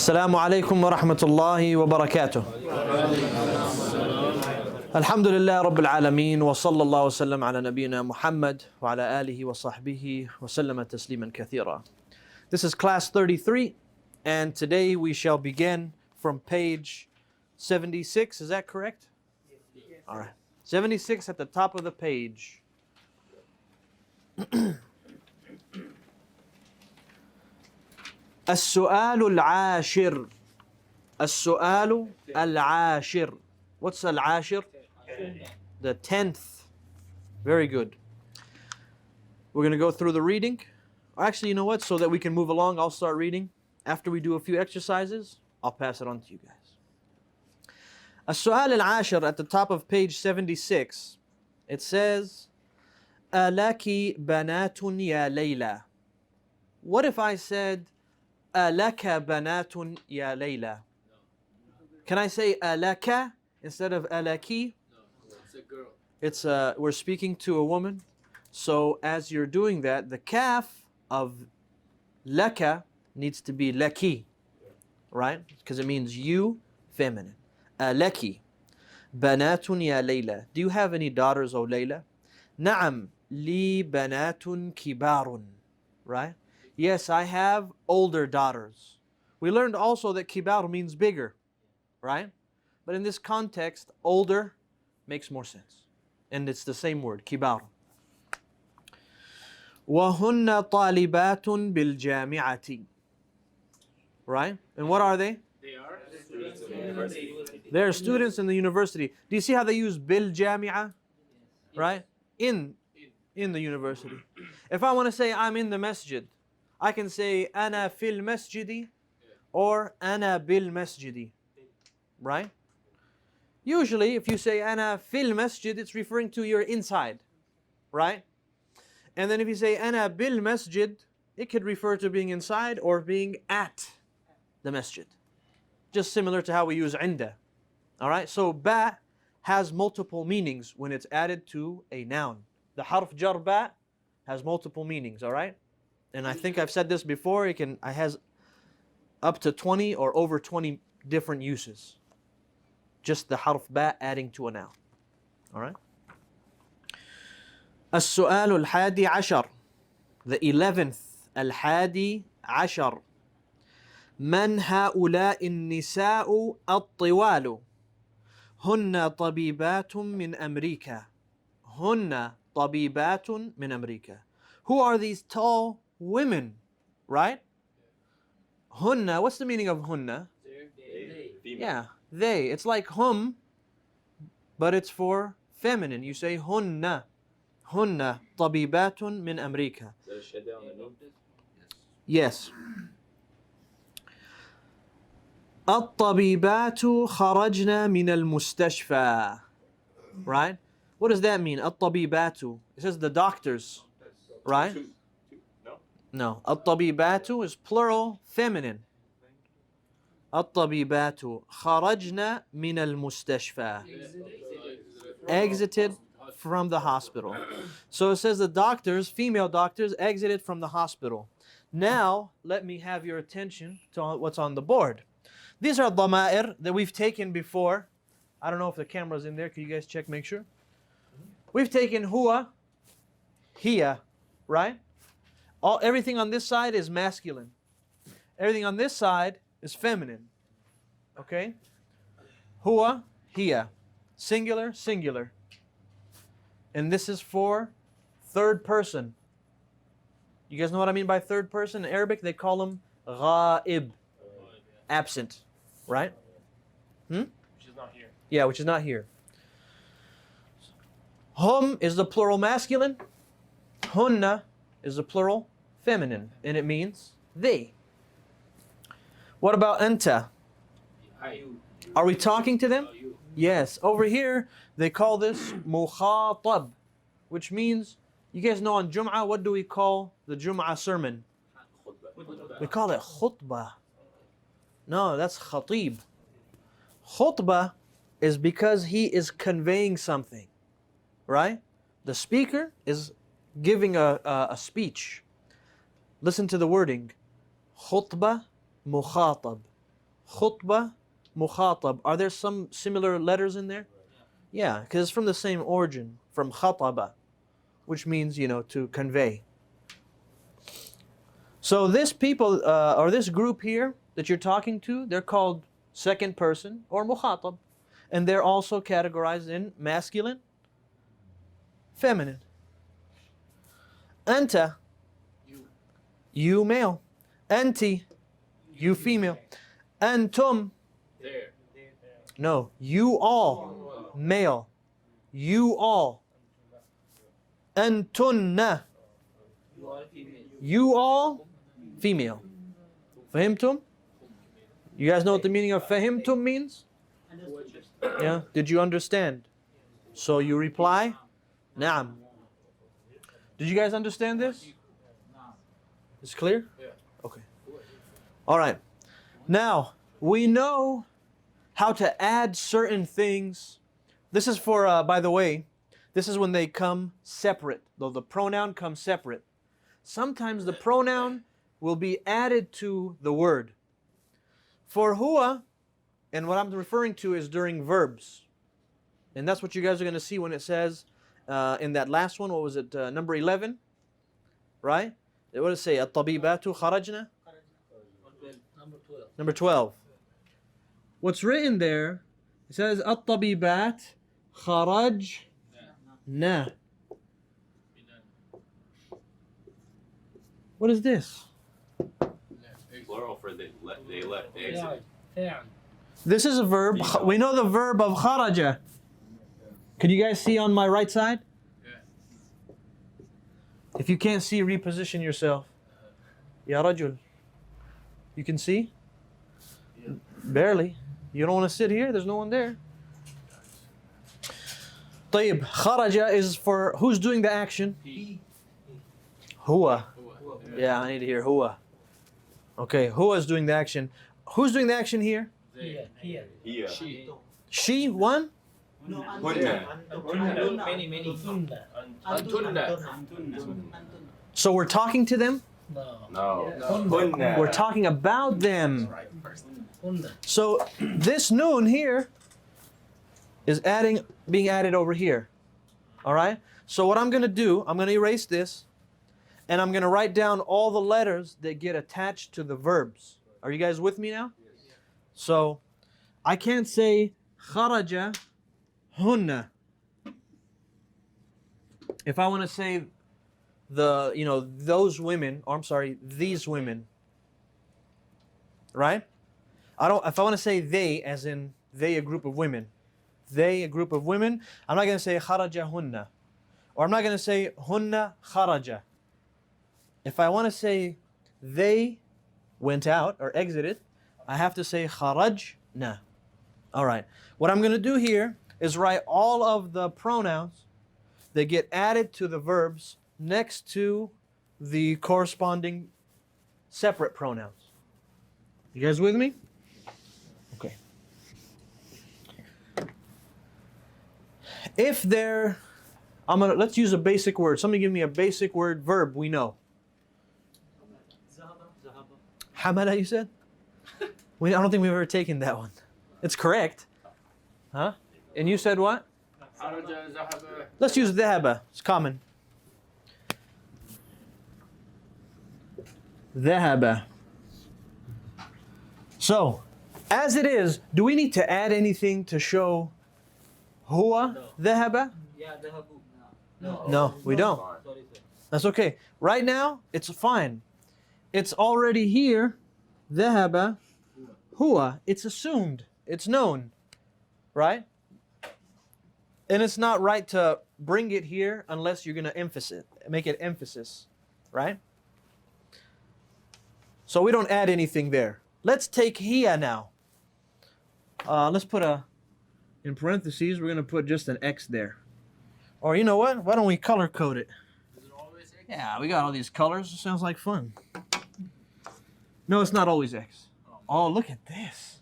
السلام عليكم ورحمة الله وبركاته. الحمد لله رب العالمين وصلى الله وسلم على نبينا محمد وعلى آله وصحبه وسلم تسليما كثيرا. This is class 33 and today we shall begin from page 76. Is that correct? Yes. All right. 76 at the top of the page. السؤال العاشر. السؤال العاشر. What's العاشر? The 10th. Very good. We're going to go through the reading. Actually, you know what? So that we can move along, I'll start reading. After we do a few exercises, I'll pass it on to you guys. السؤال العاشر at the top of page 76. It says, ألك بنات يا ليلى. What if I said, ألك بنات يا ليلى? Can I say ألك instead of ألكي? No, it's a girl. It's we're speaking to a woman. So as you're doing that, the kaf of laka needs to be laki, right? Because it means you, feminine. Laki. Banatun ya Layla. Do you have any daughters, O Layla? Na'am, li banatun kibarun. Right? Yes, I have older daughters. We learned also that kibar means bigger, right? But in this context, older makes more sense. And it's the same word, kibar. وَهُنَّ طَالِبَاتٌ بِالْجَامِعَةِ. Right? And what are they? They are students in the university. They're students in the university. Do you see how they use bil jamia? Right? In the university. If I want to say I'm in the masjid, I can say ana fil masjidi or ana bil masjidi. Right? Usually if you say ana fil masjid, it's referring to you're inside. Right? And then if you say ana bil masjid, it could refer to being inside or being at the masjid. Just similar to how we use inda. All right, so ba has multiple meanings when it's added to a noun. The harf jar ba has multiple meanings, all right? And I think I've said this before, it has up to 20 or over 20 different uses. Just the harf ba adding to a noun. All right? السؤال الحادي عشر. The 11th. الحادي عشر. من هؤلاء النساء الطوال؟ هن طبيبات من أمريكا. هن طبيبات من أمريكا. Who are these tall women? Right? هن, what's the meaning of هن? Yeah, they. It's like hum, but it's for feminine. You say هن. هن طبيبات من أمريكا. Yes. الطبيبات خرجنا من المستشفى. Right? What does that mean? الطبيبات. It says the doctors. Right? No. الطبيبات is plural feminine. الطبيبات خرجنا من المستشفى. Exited from the hospital. So it says the doctors, female doctors, exited from the hospital. Now, let me have your attention to what's on the board. These are dama'ir that we've taken before. I don't know if the camera's in there. Can you guys check, make sure? We've taken huwa, hiya, right? Everything on this side is masculine. Everything on this side is feminine. Okay? Huwa, hiya. Singular, singular. And this is for third person. You guys know what I mean by third person? In Arabic, they call them ghaib. Absent. Right? Which is not here. Yeah, which is not here. Hum is the plural masculine. Hunna is the plural feminine. And it means they. What about anta? Are we talking to them? Yes. Over here, they call this mukhatab, which means, you guys know on Jum'ah, what do we call the Jum'ah sermon? We call it khutbah. No, that's khatib. Khutbah is because he is conveying something, right? The speaker is giving a speech. Listen to the wording. Khutbah mukhatab. khutbah, mukhatab. Are there some similar letters in there? Yeah, because it's from the same origin, from khataba, which means, to convey. So this people, or this group here that you're talking to, they're called second person or mukhatab. And they're also categorized in masculine, feminine. Anta, you male. Anti, you female. Antum, There. no, you all, male. You all. Antunna, you all, female. Fahimtum? You guys know what the meaning of fahimtum means? Yeah? Did you understand? So you reply, Naam. Did you guys understand this? It's clear? Yeah. Okay. All right. Now, we know how to add certain things. This is for, by the way, this is when they come separate, though the pronoun comes separate. Sometimes the pronoun will be added to the word. For huwa, and what I'm referring to is during verbs. And that's what you guys are going to see when it says in that last one, what was it, number 11? Right? What does it say? At-tabibatu kharajna? Number 12. What's written there, it says At-tabibat kharajna. What is this? Plural for they left, they exited. This is a verb. We know the verb of kharaja. Can you guys see on my right side? If you can't see, reposition yourself. Ya rajul. You can see? Barely. You don't want to sit here? There's no one there. طيب, kharaja is for who's doing the action? Huwa. Yeah, I need to hear huwa. Okay, huwa is doing the action. Who's doing the action here? Here. She, one? Hunna. Antunna. So we're talking to them? No. Hunna. We're talking about them. So this noon here is being added over here. All right? So what I'm going to do, I'm going to erase this, and I'm going to write down all the letters that get attached to the verbs. Are you guys with me now? So I can't say kharaja hunna. If I want to say those women, or I'm sorry, these women, right? If I want to say they, as in they, a group of women, they, a group of women, I'm not going to say kharaja hunna, or I'm not going to say hunna kharaja. If I want to say they went out or exited, I have to say kharajna. All right. What I'm going to do here is write all of the pronouns that get added to the verbs next to the corresponding separate pronouns. You guys with me? Okay. If let's use a basic word. Somebody give me a basic word, verb we know. Hamala, you said? I don't think we've ever taken that one. It's correct. Huh? And you said what? Let's use dhahaba. It's common. Dhahaba. So, as it is, do we need to add anything to show huwa dhahaba? No, we don't. That's okay. Right now, it's fine. It's already here. Dhahaba huwa. It's assumed. It's known. Right? And it's not right to bring it here unless you're going to make it emphasis. Right? So we don't add anything there. Let's take hiya now. Let's put in parentheses, we're going to put just an X there. Or you know what? Why don't we color code it? Is it always X? Yeah, we got all these colors. It sounds like fun. No, it's not always X. Oh, look at this.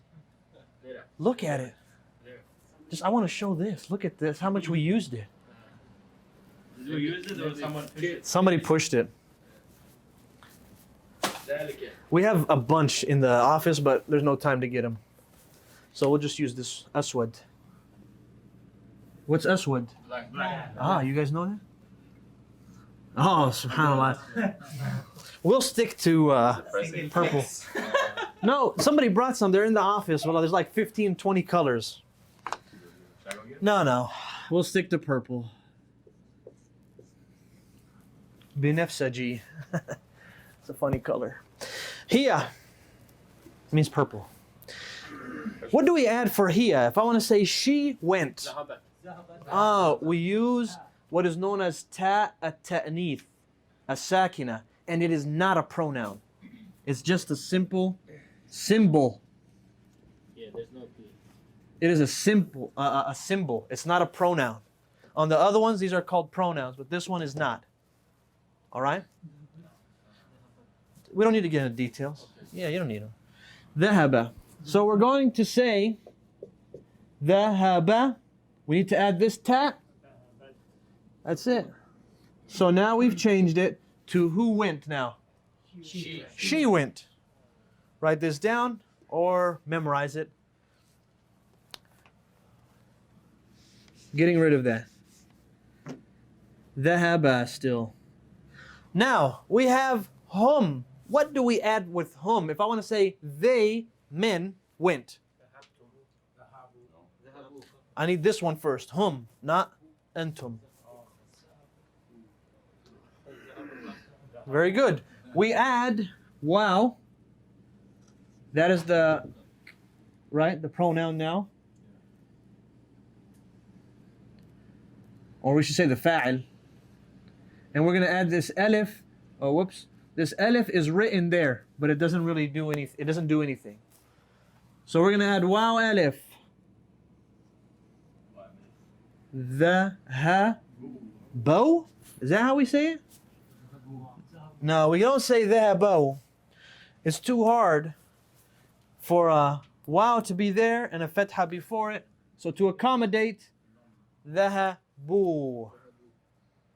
Look at it. I want to show this. Look at this. How much we used it. Did you use it or someone pushed it? Somebody pushed it. ذلك. We have a bunch in the office, but there's no time to get them. So we'll just use this aswad. What's aswad? Black. Ah, you guys know that? Oh, subhanAllah. We'll stick to purple. No, somebody brought some. They're in the office. Well, there's like 15, 20 colors. No. We'll stick to purple. Binafsaji. It's a funny color. Hiya means purple. What do we add for hiya? If I want to say she went. We use what is known as ta at-ta'nith, as-sakina, and it is not a pronoun. It's just a simple symbol. Yeah, there's no P. It is a symbol. It's not a pronoun. On the other ones, these are called pronouns, but this one is not. All right? We don't need to get into details. Yeah, you don't need them. Dhahaba. So we're going to say dhahaba. We need to add this ta. That's it. So now we've changed it to who went now? She went. Write this down or memorize it. Getting rid of that. Dhahaba still. Now we have hum. What do we add with hum? If I want to say they, men, went. I need this one first. Hum, not antum. Very good. We add wow. That is the pronoun now. Or we should say the fa'il. And we're going to add this alif. Oh, whoops. This alif is written there, but it doesn't really do anything. It doesn't do anything. So we're going to add wow alif. The ha bo. Is that how we say it? No, we don't say the bo. It's too hard for a wow to be there and a fatha before it. So to accommodate the boo.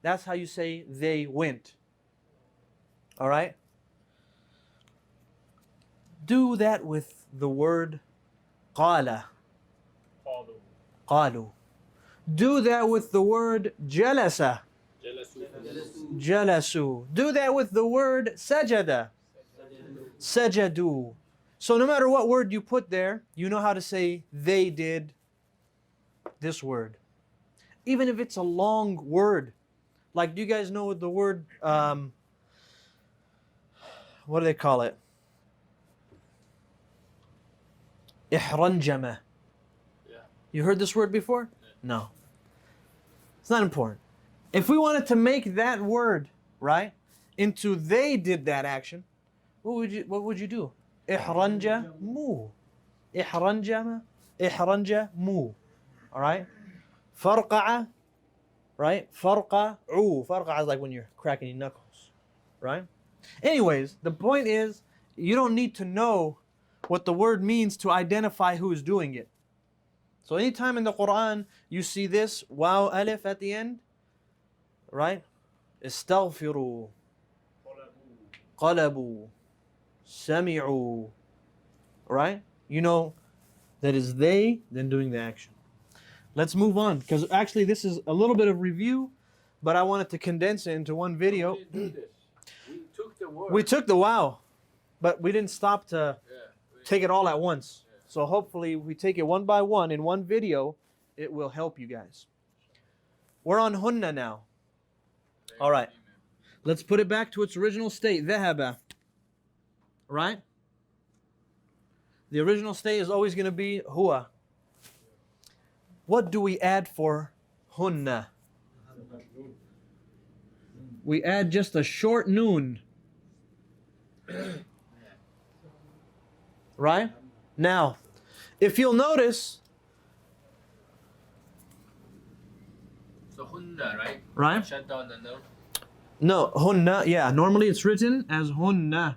That's how you say they went. All right? Do that with the word qala. Qalu. Do that with the word jalasa. Jalasu. Do that with the word sajada. Sajadu. So no matter what word you put there, you know how to say they did this word. Even if it's a long word. Like, do you guys know the word, what do they call it? Ihranjama. Yeah. You heard this word before? No. It's not important. If we wanted to make that word, right, into they did that action, what would you do? Ihranja mu. Ihranjama. Ihranja mu. All right? Farqa'a. Right? Farqa'u. Farqa'a is like when you're cracking your knuckles. Right? Anyways, the point is, you don't need to know what the word means to identify who is doing it. So anytime in the Quran you see this waw alif at the end, right? Istaghfiru. Qalabu. Sami'u. Right? You know that is they then doing the action. Let's move on, because actually this is a little bit of review, but I wanted to condense it into one video. We took the word. We took the wow, but we didn't stop to take it all at once. So hopefully if we take it one by one in one video, it will help you guys. We're on hunna now. All right. Let's put it back to its original state. Dhahaba. Right? The original state is always going to be huwa. What do we add for hunna? We add just a short noon. Right? Now, if you'll notice, So hunna, right? right? Shut down the note. No, hunna, yeah. Normally it's written as hunna.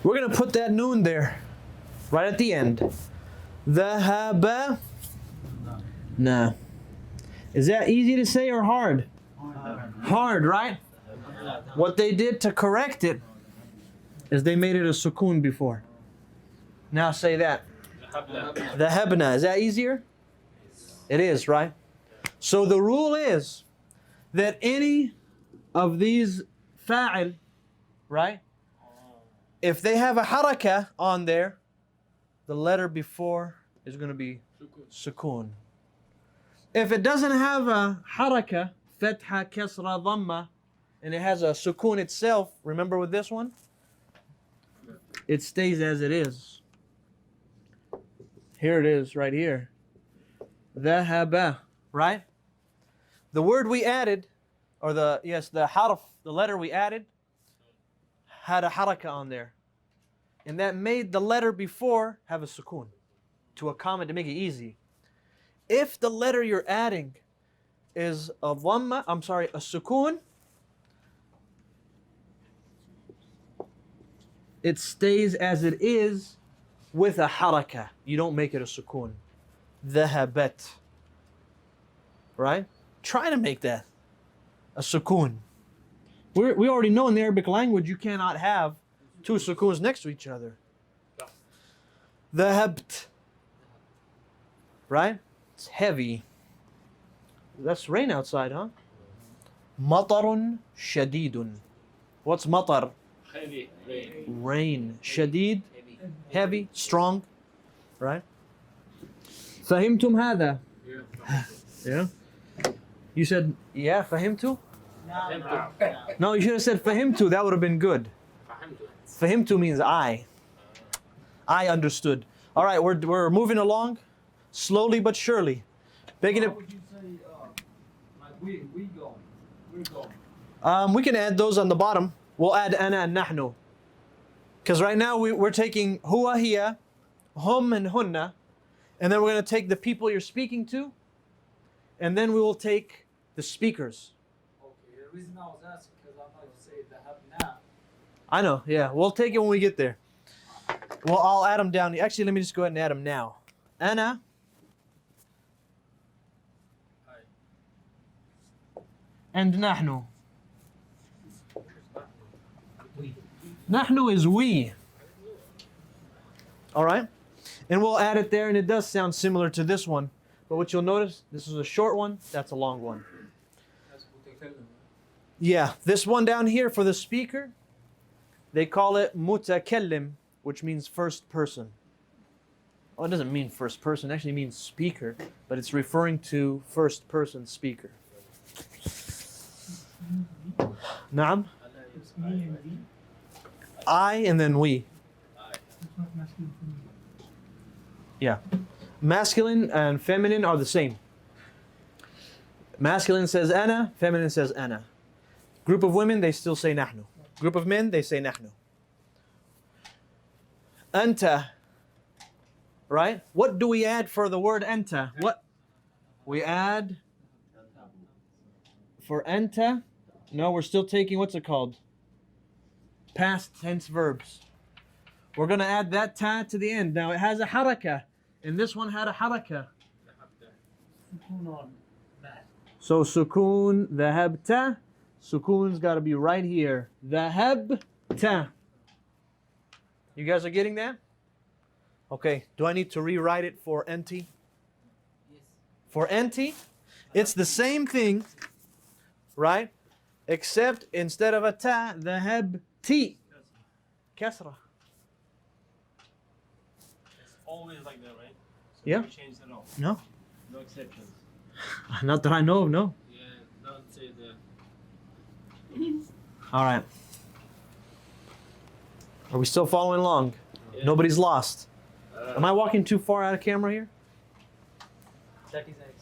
We're going to put that noon there, right at the end. ذهب. Nah. Is that easy to say or hard? Hard, right? What they did to correct it is they made it a sukoon before. Now say that. ذهبنا. Is that easier? It is, right? So the rule is that any of these fa'il, right? If they have a haraka on there, the letter before is going to be sukoon. If it doesn't have a haraka, fatha, kasra, dhamma, and it has a sukoon itself, remember with this one? It stays as it is. Here it is, right here. Dhahaba, right? The word we added, or the harf, the letter we added, had a haraka on there. And that made the letter before have a sukoon to accommodate, to make it easy. If the letter you're adding is a dhamma, a sukoon, it stays as it is with a haraka. You don't make it a sukoon. Dhahabat. Right? Try to make that a sukoon. We already know in the Arabic language you cannot have two sukoons next to each other. Dhahabt. Right? It's heavy. That's rain outside, huh? Matarun shadidun. What's matar? Heavy rain. Rain. Shadid. Heavy. Strong. Right? فهمتم هذا? Yeah. You said, yeah, fahimtu? No, you should have said fahimtu. That would have been good. Fahimtu means I. I understood. All right, we're moving along, slowly but surely. Begging How would you say, like we going? We're going. we can add those on the bottom. We'll add ana and nahnu. Because right now we're taking huwa, hiya, hum, and hunna. And then we're going to take the people you're speaking to. And then we will take the speakers. Okay, the reason I was asking because I'm about to say the have now. I know, yeah. We'll take it when we get there. Well, I'll add them down. Actually, let me just go ahead and add them now. Ana. And nahnu. Nahnu is we. All right? And we'll add it there, and it does sound similar to this one. But what you'll notice, this is a short one, that's a long one. Yeah, this one down here for the speaker, they call it mutakallim, which means first person. Oh, it doesn't mean first person, it actually means speaker, but it's referring to first person speaker. Naam? I and then we. Yeah. Masculine and feminine are the same. Masculine says ana, feminine says ana. Group of women, they still say nahnu. Group of men, they say nahnu. Anta. Right? What do we add for the word anta? What? We add for anta. No, we're still taking, what's it called? Past tense verbs. We're going to add that ta to the end. Now it has a haraka. And this one had a haraka. So sukoon, dhahabta. Sukoon's got to be right here. Dhahabta. You guys are getting that? Okay. Do I need to rewrite it for enti? Yes. For enti, it's the same thing, right? Except instead of a ta, dhahabti. Kasra. Always like that, right? So Yeah. no change at all. No. No exceptions. Not that I know of, no. Yeah, don't say the. All right. Are we still following along? Yeah. Nobody's lost. Am I walking too far out of camera here?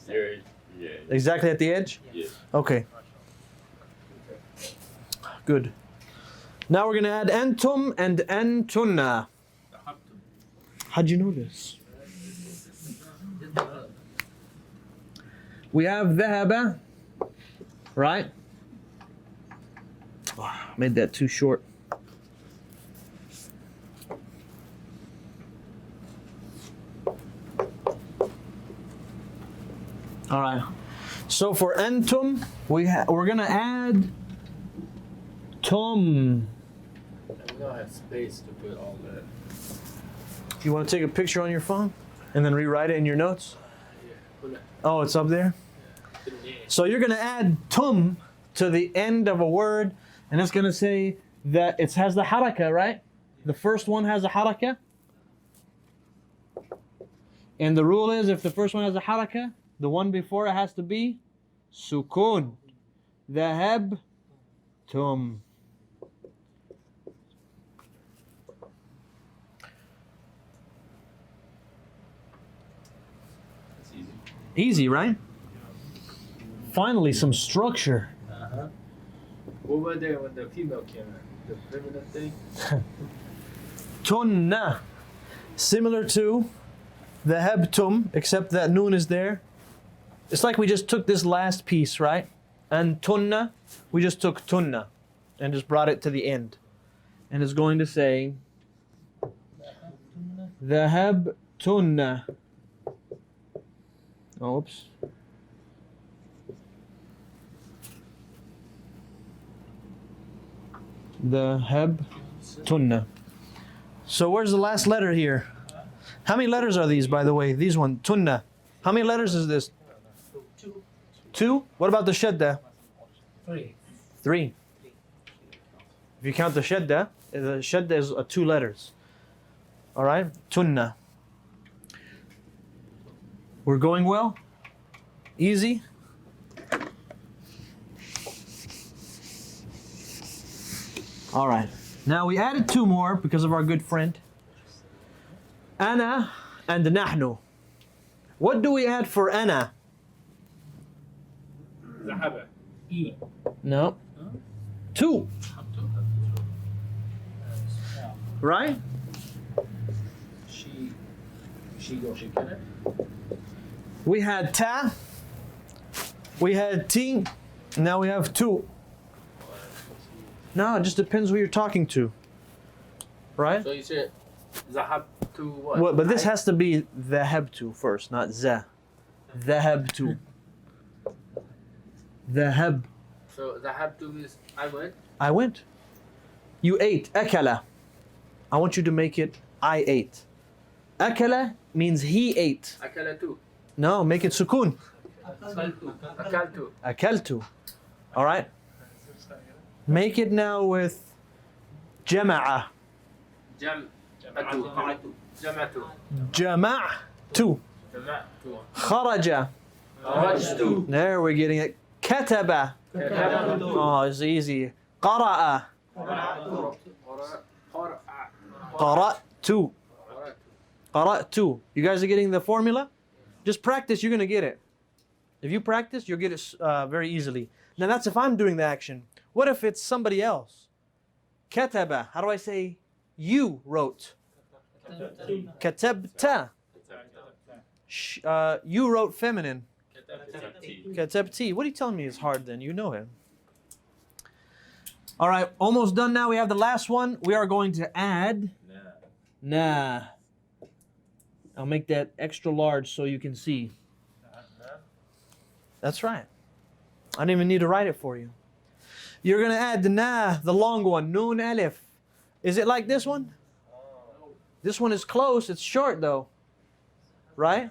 You're, yeah. Exactly at the edge? Yeah. Okay. Good. Now we're going to add antum and antunna. How'd you know this? We have dhahaba, right? Oh, made that too short. All right. So for antum, we're gonna add tum. We don't have space to put all that. You want to take a picture on your phone and then rewrite it in your notes? Yeah. Oh, it's up there? So you're going to add tum to the end of a word, and it's going to say that it has the haraka, right? The first one has a haraka. And the rule is if the first one has a haraka, the one before it has to be sukun. Dhahab tum. It's easy. Easy, right? Finally, some structure. What were there when the female came in? The feminine thing? Tunna. Similar to the habtum, except that noon is there. It's like we just took this last piece, right? And tunna, we just took tunna and just brought it to the end. And it's going to say the habtunna. Oops. The habtunna. So where's the last letter here? How many letters are these, by the way? These one, tunna. How many letters is this? Two? What about the shadda? Three. If you count the shadda is 2 letters. All right? Tunna. We're going well? Easy? All right. Now we added 2 more because of our good friend. Ana and nahnu. What do we add for ana? Zahaba. No. 2. Right? She go, she can it? We had ta. We had ti. Now we have 2. No, it just depends who you're talking to. Right? So you said Zahab to what? Well, but this has to be dhahabtu first, not za. Dhahabtu. Dhahab. So Zahab to is I went? I went. You ate. Akala. I want you to make it I ate. Akala means he ate. Akala too. No, make it sukun. Akaltu. Akaltu. All right. Make it now with jama'a. Jama'atu. Jama'atu. Jama'tu. Jama'atu. Kharaja. Kharajtu. There we're getting it. Kataba. Katabtu. Oh, it's easy. Qara'a. Qara'tu. Qara'tu. Qara'tu. You guys are getting the formula? Just practice, you're going to get it. If you practice, you'll get it very easily. Now that's if I'm doing the action. What if it's somebody else? Kataba. How do I say you wrote? Katabta. You wrote feminine. Katabti. What are you telling me is hard then? You know him. All right, almost done now. We have the last one. We are going to add na. I'll make that extra large so you can see. That's right. I didn't even need to write it for you. You're going to add the na, the long one, noon alif. Is it like this one? This one is close. It's short though. Right?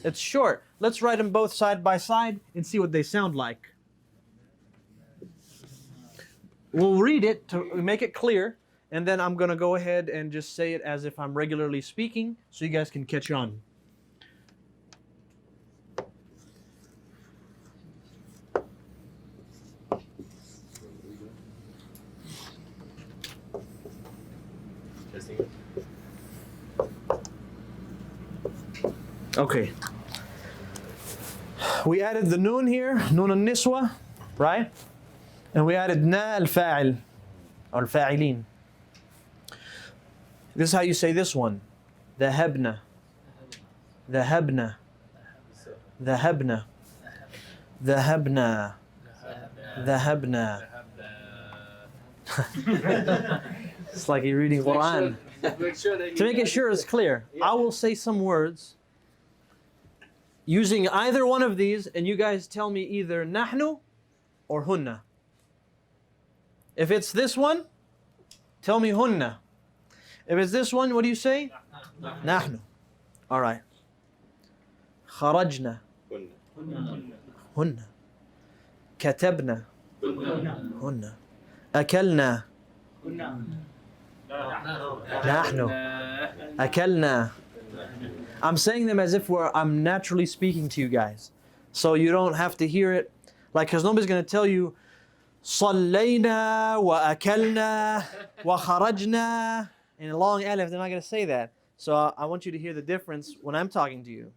It's short. Let's write them both side by side and see what they sound like. We'll read it to make it clear, and then I'm going to go ahead and just say it as if I'm regularly speaking so you guys can catch on. Okay. We added the noon here, noon al-niswa, right? And we added na al-fa'il, or al-fa'ilin. This is how you say this one. Dhahabna. Dhahabna. Dhahabna. Dhahabna. Dhahabna. It's like you're reading Quran. Make sure that To make it sure it's clear, I will say some words using either one of these, and you guys tell me either nahnu or hunna. If it's this one, tell me hunna. If it's this one, what do you say? Nahnu. All right. Kharajna. Hunna. Katabna. Hunna. Akalna. Nahnu. Akalna. I'm saying them as if I'm naturally speaking to you guys. So you don't have to hear it. Like, because nobody's going to tell you, صلينا وأكلنا وخرجنا. In a long alif, they're not going to say that. So I want you to hear the difference when I'm talking to you.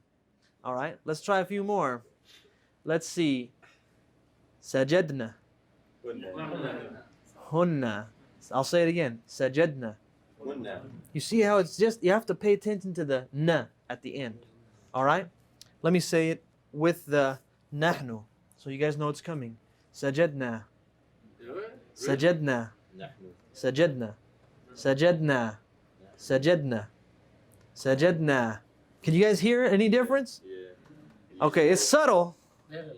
All right, let's try a few more. Let's see. Sajadna. Hunna. I'll say it again. Sajadna. You see how it's just, you have to pay attention to the na at the end. All right? Let me say it with the nahnu, so you guys know it's coming. Sajadna. Sajadna. Sajadna. Sajadna. Sajadna. Sajadna. Can you guys hear any difference? Yeah. Okay, it's subtle,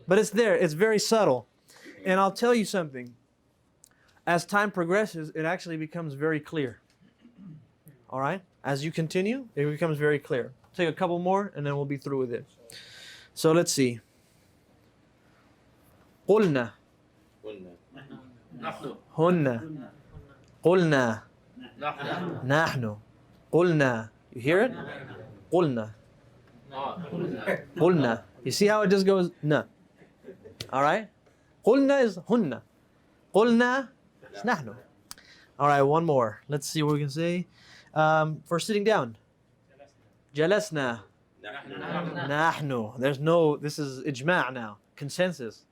but it's there. It's very subtle. And I'll tell you something. As time progresses, it actually becomes very clear. All right? As you continue, it becomes very clear. Take a couple more, and then we'll be through with it. So let's see. قلنا. هن. قلنا. نحن. قلنا. You hear it? قلنا. قلنا. You see how it just goes na. All right? قلنا is هن. قلنا is نحن. All right, one more. Let's see what we can say. For sitting down. جلسنا. نحن. There's no, this is ijma' now. Consensus.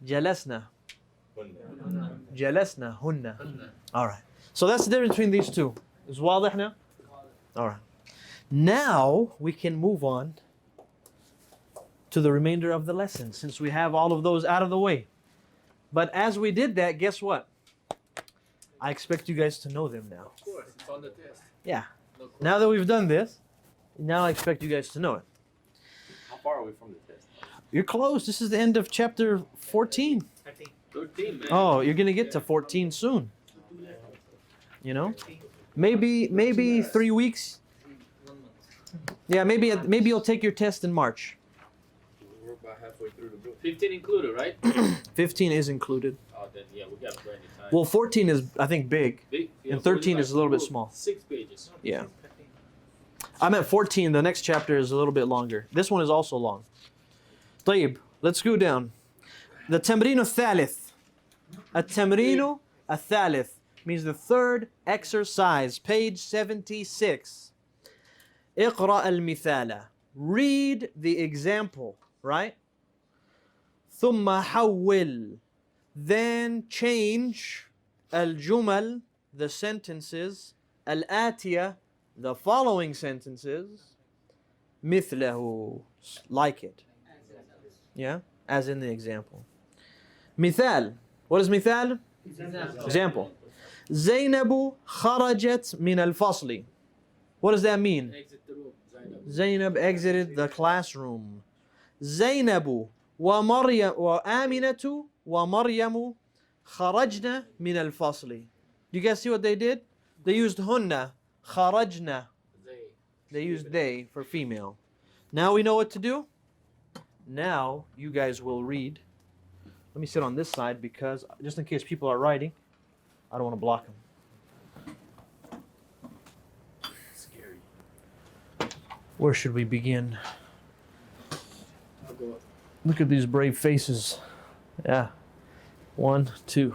جلسنا. جلسنا. هن. All right. So that's the difference between these two. Is واضح now? All right. Now we can move on to the remainder of the lesson, since we have all of those out of the way. But as we did that, guess what? I expect you guys to know them now. Of course, it's on the test. Yeah. Now that we've done this, now I expect you guys to know it. How far are we from the test? You're close. This is the end of chapter 14. 13, man. Oh, you're going to get to 14 soon. You know? Maybe 3 weeks. Yeah, maybe you'll take your test in March. We're about halfway through the book. 15 included, right? 15 is included. Oh, then yeah, we got plenty of time. Well, 14 is, I think, big. And 13 is a little bit small. 6 pages. Yeah. I'm at 14. The next chapter is a little bit longer. This one is also long. طيب, let's go down. The تمرين الثالث. التمرين الثالث means the third exercise. Page 76. اقرأ المثال. Read the example, right? ثم حول. Then change الجمل, the sentences, الآتية, the following sentences, مثله, like it. Yeah, as in the example. مثال. What is مثال? Example. زينب خرجت من الفصل. What does that mean? Exit the room. Zainab exited the classroom. زينب ومريم وآمنة ومريم خرجنا من الفصل. Do you guys see what they did? They used هن. خرجنا. They used they for female. Now we know what to do. Now you guys will read. Let me sit on this side because just in case people are writing, I don't want to block them. Scary. Where should we begin? I'll go. Look at these brave faces. Yeah. 1, 2,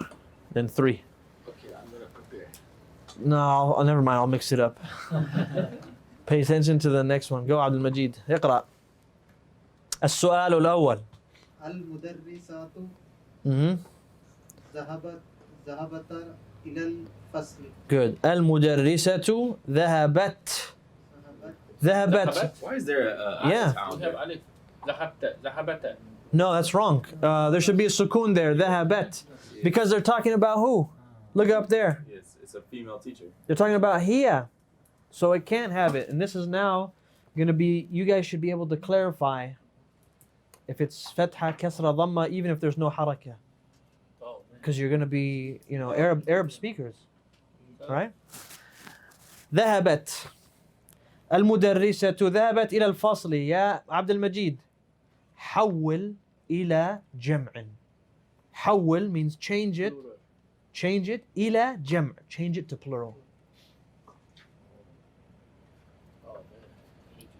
then 3. Okay, I'm gonna prepare. No, never mind. I'll mix it up. Pay attention to the next one. Go, Abdul Majid. اقرأ. السؤال الأول. المدرسات Mm-hmm. ذهبتا إلى الفصل. Good. المدرسة ذهبت. ذهبت. Why is there a Yeah. We have alif. ذهبتا. No, that's wrong. There should be a sukun there. ذهبت. Because they're talking about who? Look up there. It's a female teacher. They're talking about hiya. So it can't have it. And this is now going to be, you guys should be able to clarify if it's fatha, kasra, dhamma, even if there's no harakah. Oh, Because you're going to be, Arab speakers, right? ذهبت المدرسة ذهبت إلى الفصل يا عبد المجيد. حول إلى جمع. حول means change it إلى جمع, change it to plural.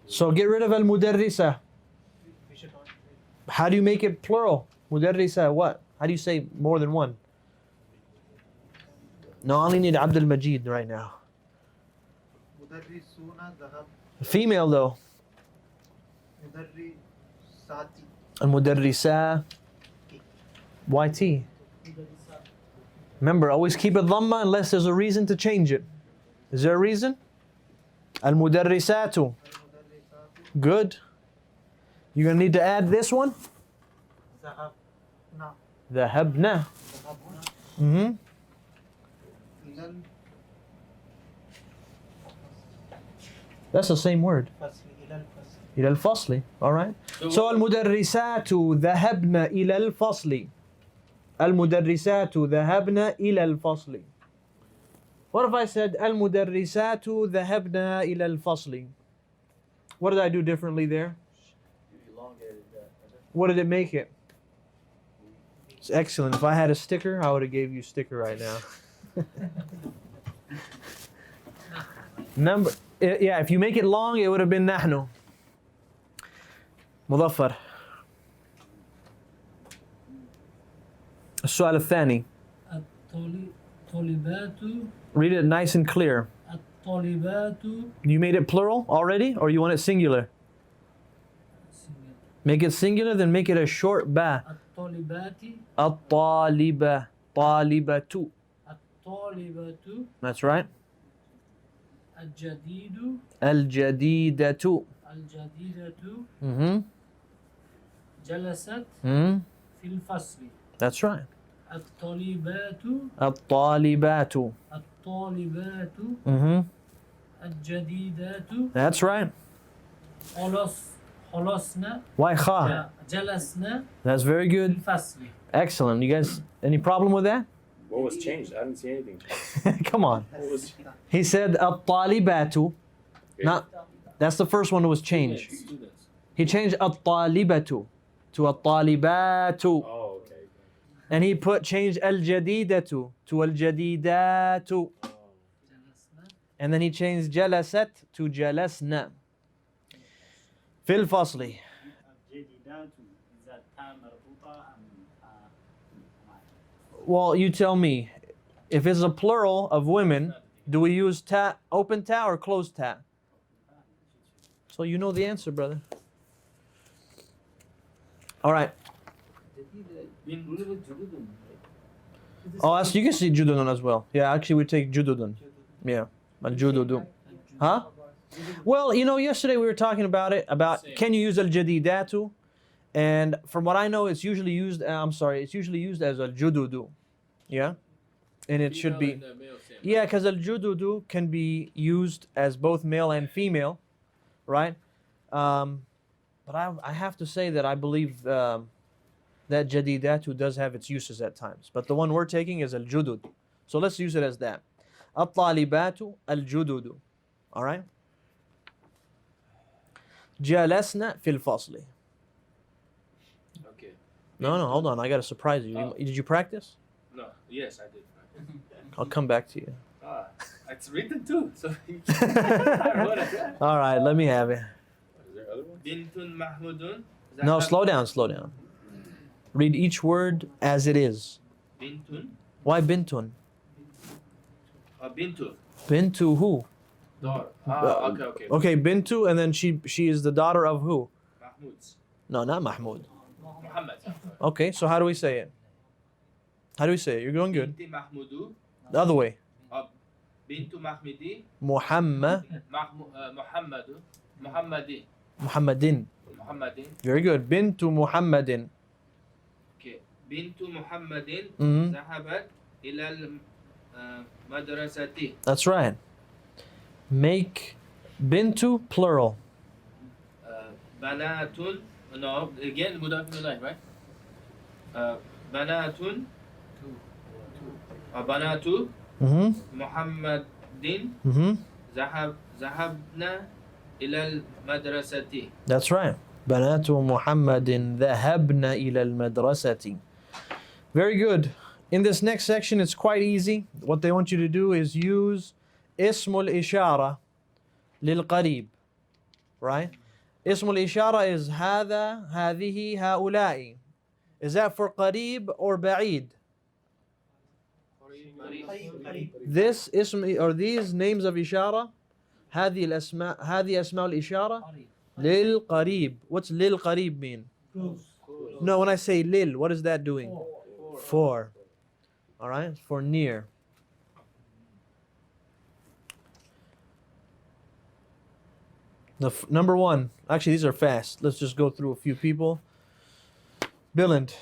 So get rid of المدرسة. How do you make it plural? مدرسة what? How do you say more than one? No, I only need عبد المجيد right now. مدرسون ذهب. Female though. مدرساتي. المدرسة. YT. Remember, always keep it dhamma unless there's a reason to change it. Is there a reason? المدرسات. Good. You're going to need to add this one. ذهبنا. ذهبنا. ذهبنا. That's the same word. إلى الفصل. All right. So المدرسات ذهبن إلى الفصل. المدرسات ذهبن إلى الفصل. What if I said المدرسات ذهبن إلى الفصل? What did I do differently there? What did it make it? It's excellent. If I had a sticker, I would have gave you a sticker right now. If you make it long, it would have been نحن. مظفر. السؤال الثاني. الطالبات. Read it nice and clear. الطالبات. You made it plural already, or you want it singular? Make it singular, then make it a short ba. الطالبات. الطالبة. طالبة. الطالبة. That's right. الجديد. الجديدة. الجديدة. جلست في الفصل. That's right. الطالبات. الطالبات. الطالبات. الجديدات. That's right. خلصنا. Why kha? جلسنا. That's very في good. الفصل. Excellent. You guys, any problem with that? What was changed? I didn't see anything. Come on. What was He said الطالبات. Not, that's the first one that was changed. Students. He changed الطالبة to الطالبات. Oh, okay. And he changed الجديدة to الجديدات. And then he changed جلست to جلسنا. في الفصل. الجديدات is that تاء مربوطة Well, you tell me. If it's a plural of women, do we use ta, open ta or closed ta? So you know the answer, brother. All right. Oh, you can see jududun as well. Yeah, actually we take jududun. Yeah, al-jududu. Huh? Well, yesterday we were talking about can you use al-jadidatu? And from what I know, it's usually used, it's usually used as al-jududu. Yeah? And it should be. Yeah, because al-jududu can be used as both male and female, right? But I have to say that I believe that jadidatu does have its uses at times. But the one we're taking is al-judud. So let's use it as that. At-talibatu al-jududu. All right? جلسنا في الفصل. Okay. No, hold on. I got to surprise you. Oh. Did you practice? No. Yes, I did. I'll come back to you. It's written too. So. All right, let me have it. Is there other ones? Bintun Mahmudun. No, slow down. Read each word as it is. Bintun. Why bintun? Bintu. Bintu who? Daughter. Okay. Okay, bintu, and then she is the daughter of who? Mahmud's. No, not Mahmud. Muhammad. Okay, so how do we say it? You're going good. Binti Mahmudu. The other way. Bintu Mahmidi. Muhammad. Muhammadu. Muhammadi. Muhammadin. Muhammadin. Very good. Bintu Muhammadin. Okay. Bintu Muhammadin. Mhm. Zahabat ila madrasati. That's right. Make bintu plural. Banatun No, again, mudaf ilayh, right? Banatun, banatu Muhammadin zahabna ilal madrasati. That's right. بنات محمد ذهبن إلى المدرسة. Very good. In this next section, it's quite easy. What they want you to do is use اسم الإشارة للقريب. Right? اسم الإشارة is هذا, هذه, هؤلاء. Is that for قريب or بعيد? This اسم or these names of إشارة, هذه الأسماء, هذه أسماء الإشارة للقريب. What's للقريب mean? No, when I say lil, what is that doing? For. All right, for near. Number one. Actually, these are fast. Let's just go through a few people. Billand.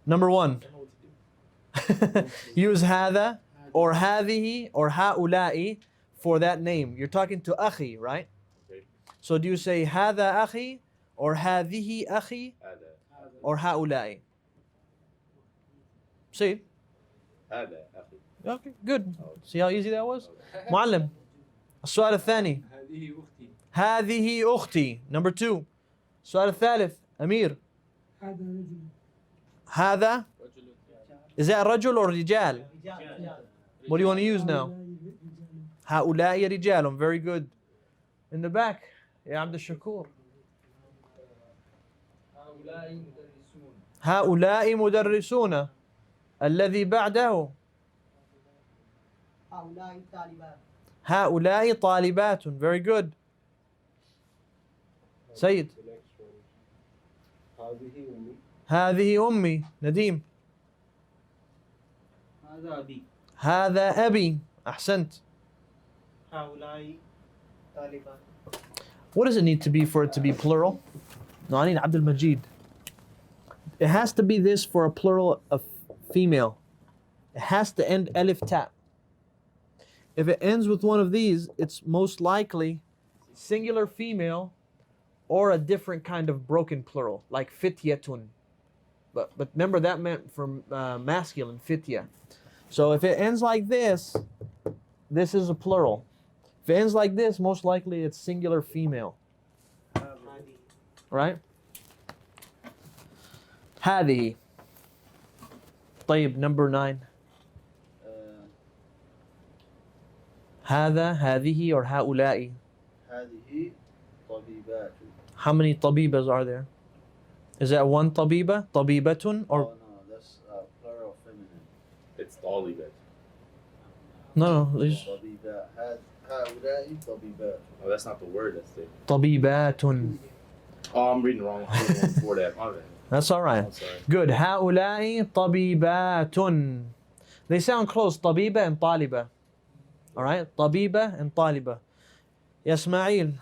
Number one. Use هذا or هذه or هؤلاء for that name. You're talking to أخي, right? Okay. So do you say هذا أخي or هذه أخي هذا or هؤلاء? See? هذا أخي. Okay, good. See how easy that was? معلم. السؤال الثاني. هذه أختي. هذه أختي. Number two. السؤال الثالث. أمير. هذا. Is that رجل or رجال? What do you want to use now? هؤلاء رجال. Very good. In the back. يا عبد الشكور. هؤلاء مدرسون. الذي بعده. هؤلاء طالبات. Very good. سيد. هذه أمي. نديم. هذا أبي. هذا أبي. أحسنت. هؤلاء طالبات. What does it need to be for it to be plural? No, I need Abdul Majid. It has to be this for a plural of female. It has to end alif ta. If it ends with one of these, it's most likely singular female or a different kind of broken plural, like fityatun. But remember that meant for masculine, fitya. So if it ends like this is a plural. If it ends like this, most likely it's singular female. Right? هذه. طيب, number 9. هذا, هذه, or هؤلاء. هذه طبيبات. How many طبيبas are there? Is that one طبيبة? طبيبة or? Oh no, that's plural feminine. It's طالبات. No, there's طبيبات. هؤلاء طبيبات. Oh, that's not the word. That's the. طبيبات. Oh, I'm reading wrong. I'm reading before that. My bad. That's all right. I'm sorry. Good. هؤلاء طبيبات. They sound close. طبيبة and طالبة. All right. طبيبة and طالبة. يا إسماعيل.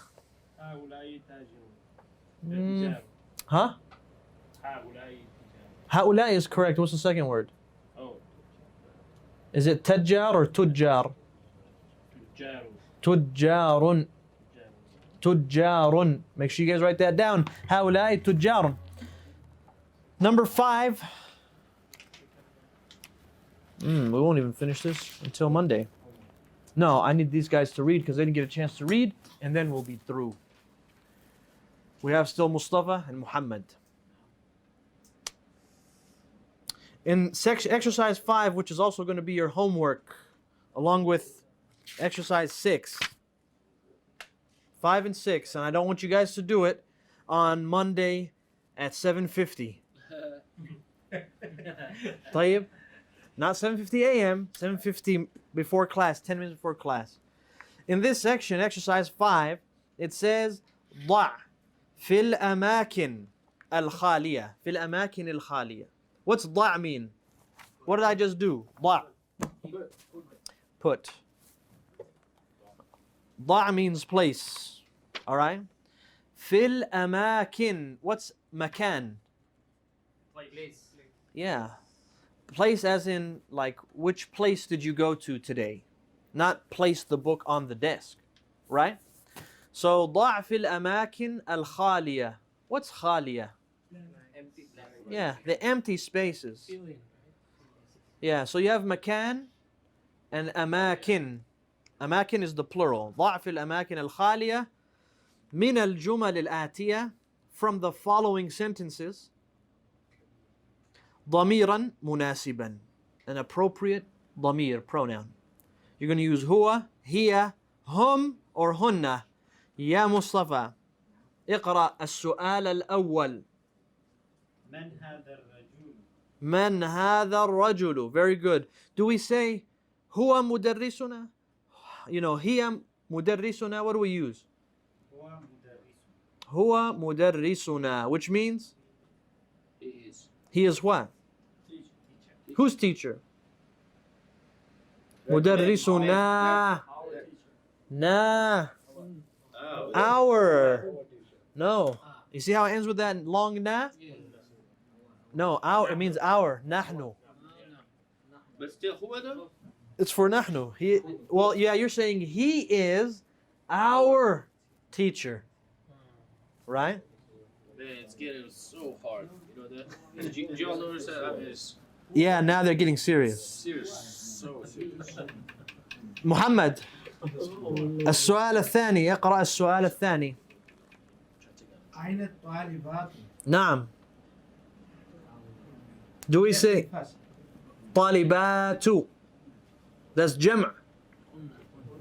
هؤلاء تاجرون. Huh? هؤلاء هؤلاء is correct. What's the second word? Oh, Is it تجار or تجار? تجار. تجار. تجار. Make sure you guys write that down. هؤلاء تجار. Number 5. We won't even finish this until Monday. No, I need these guys to read because they didn't get a chance to read, and then we'll be through. We have still Mustafa and Muhammad. In section exercise 5, which is also going to be your homework, along with exercise 6, 5 and 6, and I don't want you guys to do it on Monday at 7:50. طيب? Not 7:50 a.m., 7:50 before class, 10 minutes before class. In this section, exercise 5, it says ضع في الأماكن الخالية. في الأماكن الخالية. What's ضع mean? What did I just do? ضع. Put. ضع means place. All right? في الأماكن. What's مكان? Place. Yeah. Place as in, like, which place did you go to today? Not place the book on the desk. Right? So, ضع في الأماكن الخالية. What's khaliya? Yeah, the empty spaces. Yeah, so you have makan and amakin. Amakin is the plural. ضع في الأماكن الخالية من الجمل الآتية, from the following sentences. ضميرا مناسبا, an appropriate ضمير, pronoun. You're going to use هو, هي, هم, or هن. يا مصطفى اقرأ السؤال الأول. من هذا الرجل؟ من هذا الرجل? Very good. Do we say هو مدرسنا? You know, هي مدرسنا, what do we use? هو مدرس. هو مدرسنا, which means Is. he is what? Teacher. Whose teacher? مدرسنا. Our teacher. Na. Oh, Our. No. You see how it ends with that long na? No, our, it means our. نحن. But still, who though? It's for نحن. He, well, yeah, you're saying he is our teacher. Right? Man, it's getting so hard. You know that? Do y'all notice that? I mean, it's Yeah, now they're getting serious. serious. So serious. محمد, السؤال الثاني, اقرأ السؤال الثاني. أين الطالبات؟ نعم. Do we say طالبات? That's جمع.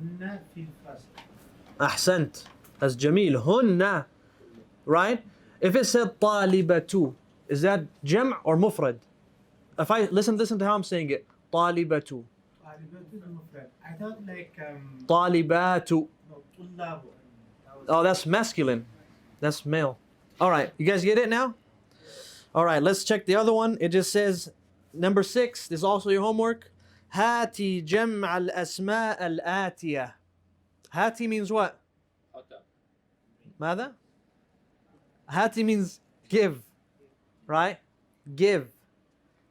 هن في الفصل. أحسنت. That's جميل. هن. Right? If it said طالبة, is that جمع or مفرد? If I listen to how I'm saying it. طالبة. طالبات المفرد. I thought like طالبات. no, طلاب. Oh, that's masculine. That's male. All right, you guys get it now? All right, let's check the other one. It just says, number 6, this is also your homework. هاتي جمع الأسماء الآتية. هاتي means what? ماذا? هاتي means give, right? Give.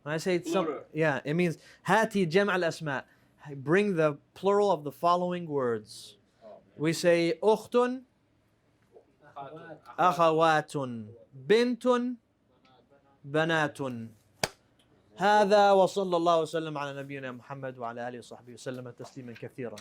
When I say it's some, yeah, it means هاتي جمع الأسماء. Bring the plural of the following words. We say أخت, أخوات, بنت, بنات. هذا وصلى الله وسلم على نبينا محمد وعلى آله وصحبه وسلم تسليما كثيرا.